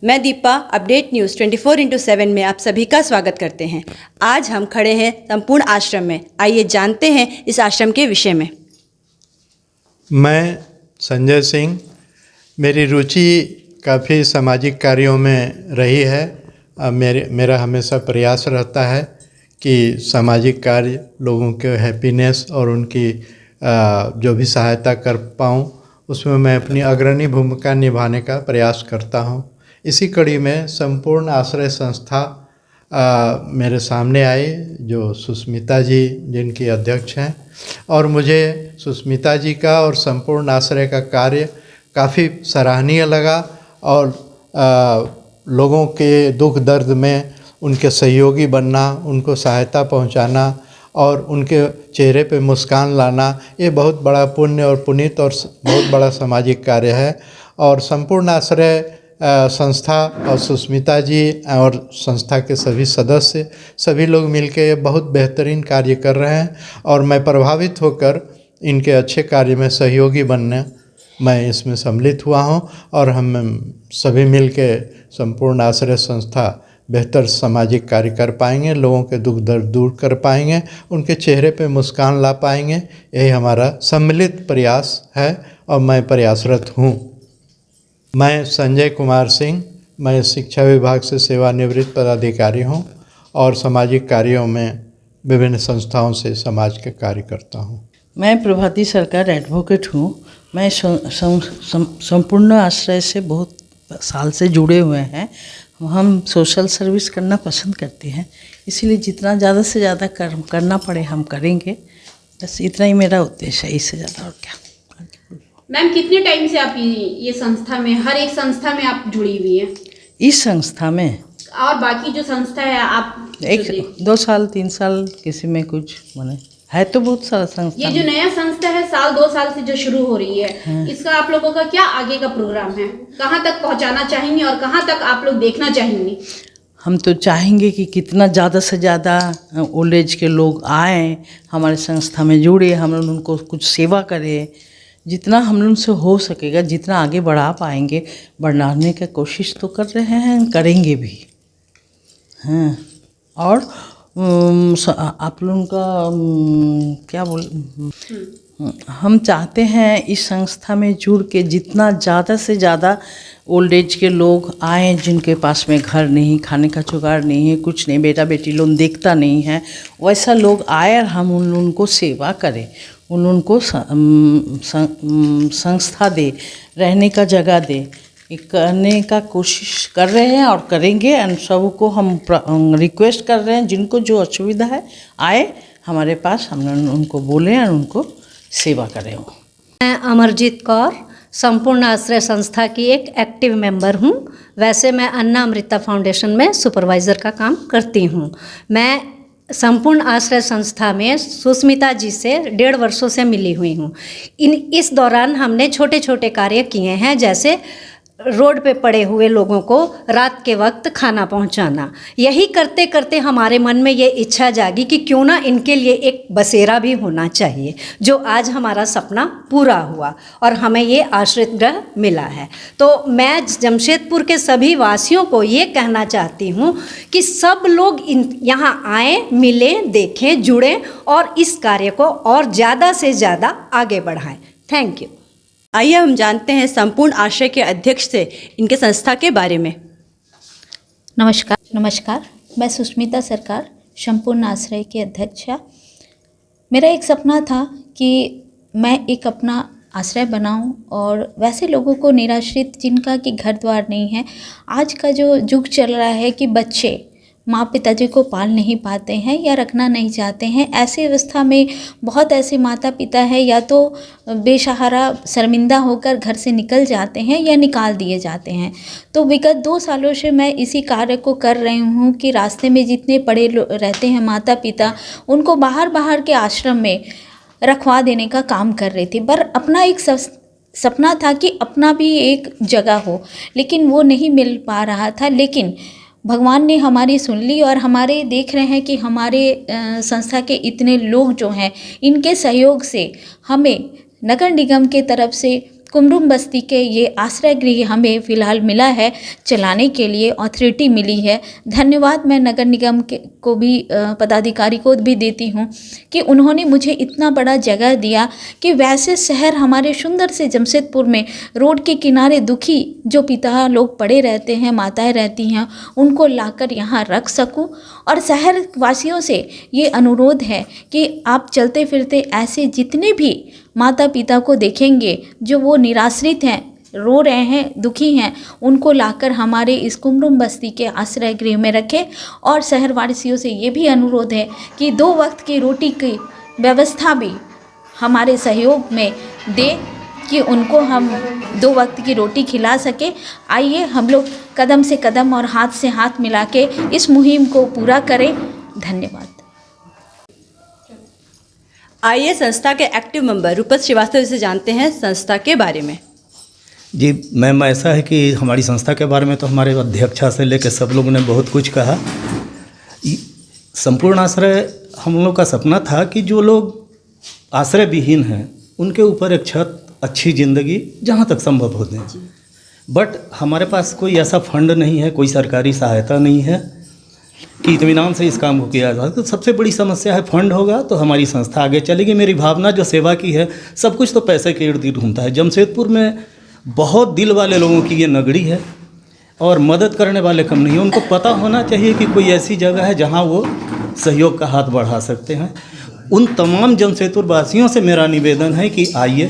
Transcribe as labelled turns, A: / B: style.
A: मैं Deepa update news 24/7 में आप सभी का स्वागत करते हैं। आज हम खड़े हैं संपूर्ण आश्रम में। आइए जानते हैं इस आश्रम के विषय में।
B: मैं संजय सिंह, मेरी रुचि काफ़ी सामाजिक कार्यों में रही है। मेरा हमेशा प्रयास रहता है कि सामाजिक कार्य, लोगों के हैप्पीनेस और उनकी जो भी सहायता कर पाऊँ, उसमें मैं अपनी अग्रणी भूमिका निभाने का प्रयास करता हूँ। इसी कड़ी में संपूर्ण आश्रय संस्था मेरे सामने आई, जो सुष्मिता जी जिनकी अध्यक्ष हैं, और मुझे सुष्मिता जी का और संपूर्ण आश्रय का कार्य काफ़ी सराहनीय लगा और लोगों के दुख दर्द में उनके सहयोगी बनना, उनको सहायता पहुंचाना और उनके चेहरे पे मुस्कान लाना, ये बहुत बड़ा पुण्य और पुनीत और बहुत बड़ा सामाजिक कार्य है। और संपूर्ण आश्रय संस्था और सुष्मिता जी और संस्था के सभी सदस्य, सभी लोग मिलके बहुत बेहतरीन कार्य कर रहे हैं और मैं प्रभावित होकर इनके अच्छे कार्य में सहयोगी बनने मैं इसमें सम्मिलित हुआ हूं और हम सभी मिलके संपूर्ण आश्रय संस्था बेहतर सामाजिक कार्य कर पाएंगे, लोगों के दुख दर्द दूर कर पाएंगे, उनके चेहरे पे मुस्कान ला पाएंगे। यही हमारा सम्मिलित प्रयास है और मैं प्रयासरत हूँ। मैं संजय कुमार सिंह, मैं शिक्षा विभाग से सेवानिवृत्त पदाधिकारी हूँ और सामाजिक कार्यों में विभिन्न संस्थाओं से समाज के कार्य करता हूँ।
C: मैं प्रभाती सरकार एडवोकेट हूँ। मैं संपूर्ण आश्रय से बहुत साल से जुड़े हुए हैं। हम सोशल सर्विस करना पसंद करते हैं, इसीलिए जितना ज़्यादा से ज़्यादा करना पड़े हम करेंगे। बस इतना ही मेरा उद्देश्य है, इससे ज़्यादा और क्या।
D: मैम, कितने टाइम से आप ये संस्था में, हर एक संस्था में आप जुड़ी हुई हैं?
C: इस संस्था में
D: और बाकी जो संस्था है आप
C: 1-2 साल 3 साल, किसी में कुछ माने है तो बहुत सारा संस्था।
D: ये जो नया संस्था है 1-2 साल से जो शुरू हो रही है, इसका आप लोगों का क्या आगे का प्रोग्राम है? कहाँ तक पहुँचाना चाहेंगे और कहाँ तक आप लोग देखना चाहेंगे?
C: हम तो चाहेंगे कि कितना ज़्यादा से ज़्यादा ओल्ड एज के लोग आएँ, हमारे संस्था में जुड़े, हम लोग उनको कुछ सेवा करें। जितना हम लोग से हो सकेगा, जितना आगे बढ़ा पाएंगे, बढ़ाने की कोशिश तो कर रहे हैं, करेंगे भी। हाँ, और आप लोगों का क्या हम चाहते हैं इस संस्था में जुड़ के जितना ज़्यादा से ज़्यादा ओल्ड एज के लोग आए, जिनके पास में घर नहीं, खाने का जुगाड़ नहीं है, कुछ नहीं, बेटा बेटी लोग देखता नहीं है, वैसा लोग आए और हम उन लोगों को सेवा करें, उन लोगों को संस्था दे, रहने का जगह दे, करने का कोशिश कर रहे हैं और करेंगे। और सबको हम रिक्वेस्ट कर रहे हैं, जिनको जो असुविधा है आए हमारे पास, हम उनको बोलें और उनको सेवा करें।
E: मैं अमरजीत कौर संपूर्ण आश्रय संस्था की एक एक्टिव मेंबर हूँ। वैसे मैं अन्ना अमृता फाउंडेशन में सुपरवाइज़र का काम करती हूँ। मैं संपूर्ण आश्रय संस्था में सुष्मिता जी से 1.5 वर्षों से मिली हुई हूँ। इस दौरान हमने छोटे छोटे कार्य किए हैं, जैसे रोड पे पड़े हुए लोगों को रात के वक्त खाना पहुंचाना। यही करते करते हमारे मन में ये इच्छा जागी कि क्यों ना इनके लिए एक बसेरा भी होना चाहिए, जो आज हमारा सपना पूरा हुआ और हमें ये आश्रित गृह मिला है। तो मैं जमशेदपुर के सभी वासियों को ये कहना चाहती हूँ कि सब लोग यहाँ आएँ, मिलें, देखें, जुड़ें और इस कार्य को और ज़्यादा से ज़्यादा आगे बढ़ाएँ। Thank you.
A: आइए हम जानते हैं संपूर्ण आश्रय के अध्यक्ष से इनके संस्था के बारे में।
F: नमस्कार, मैं सुष्मिता सरकार, संपूर्ण आश्रय की अध्यक्ष। मेरा एक सपना था कि मैं एक अपना आश्रय बनाऊं और वैसे लोगों को, निराश्रित जिनका कि घर द्वार नहीं है, आज का जो युग चल रहा है कि बच्चे माँ पिताजी को पाल नहीं पाते हैं या रखना नहीं चाहते हैं, ऐसी अवस्था में बहुत ऐसे माता पिता हैं या तो बेसहारा शर्मिंदा होकर घर से निकल जाते हैं या निकाल दिए जाते हैं। तो विगत 2 सालों से मैं इसी कार्य को कर रही हूँ कि रास्ते में जितने पड़े रहते हैं माता पिता, उनको बाहर के आश्रम में रखवा देने का काम कर रही थी। पर अपना एक सपना था कि अपना भी एक जगह हो, लेकिन वो नहीं मिल पा रहा था। लेकिन भगवान ने हमारी सुन ली और हमारे देख रहे हैं कि हमारे संस्था के इतने लोग जो हैं, इनके सहयोग से हमें नगर निगम के तरफ से कुमरुम बस्ती के ये आश्रय गृह हमें फ़िलहाल मिला है, चलाने के लिए अथॉरिटी मिली है। धन्यवाद मैं नगर निगम के को भी पदाधिकारी को भी देती हूँ कि उन्होंने मुझे इतना बड़ा जगह दिया कि वैसे शहर हमारे सुंदर से जमशेदपुर में रोड के किनारे दुखी जो पिता लोग पड़े रहते हैं, माताएं रहती हैं, उनको लाकर यहाँ रख सकूँ। और शहर वासियों से ये अनुरोध है कि आप चलते फिरते ऐसे जितने भी माता पिता को देखेंगे जो वो निराश्रित हैं, रो रहे हैं, दुखी हैं, उनको लाकर हमारे इस कुमरुम बस्ती के आश्रय गृह में रखें। और शहरवासियों से ये भी अनुरोध है कि 2 वक्त की रोटी की व्यवस्था भी हमारे सहयोग में दे कि उनको हम 2 वक्त की रोटी खिला सके। आइए हम लोग कदम से कदम और हाथ से हाथ मिला के इस मुहिम को पूरा करें। धन्यवाद।
A: आइए संस्था के एक्टिव मेंबर रूपत श्रीवास्तव से जानते हैं संस्था के बारे में।
G: जी मैम, ऐसा है कि हमारी संस्था के बारे में तो हमारे अध्यक्षा से लेकर सब लोगों ने बहुत कुछ कहा। संपूर्ण आश्रय हम लोग का सपना था कि जो लोग आश्रय विहीन हैं उनके ऊपर एक छत, अच्छी ज़िंदगी जहाँ तक संभव हो दें। बट हमारे पास कोई ऐसा फंड नहीं है, कोई सरकारी सहायता नहीं है कि इत्मीनान से इस काम को किया जाए। तो सबसे बड़ी समस्या है, फंड होगा तो हमारी संस्था आगे चलेगी। मेरी भावना जो सेवा की है, सब कुछ तो पैसे के इर्द गिर्द घूमता है। जमशेदपुर में बहुत दिल वाले लोगों की ये नगरी है और मदद करने वाले कम नहीं है। उनको पता होना चाहिए कि कोई ऐसी जगह है जहाँ वो सहयोग का हाथ बढ़ा सकते हैं। उन तमाम जमशेदपुर वासियों से मेरा निवेदन है कि आइए,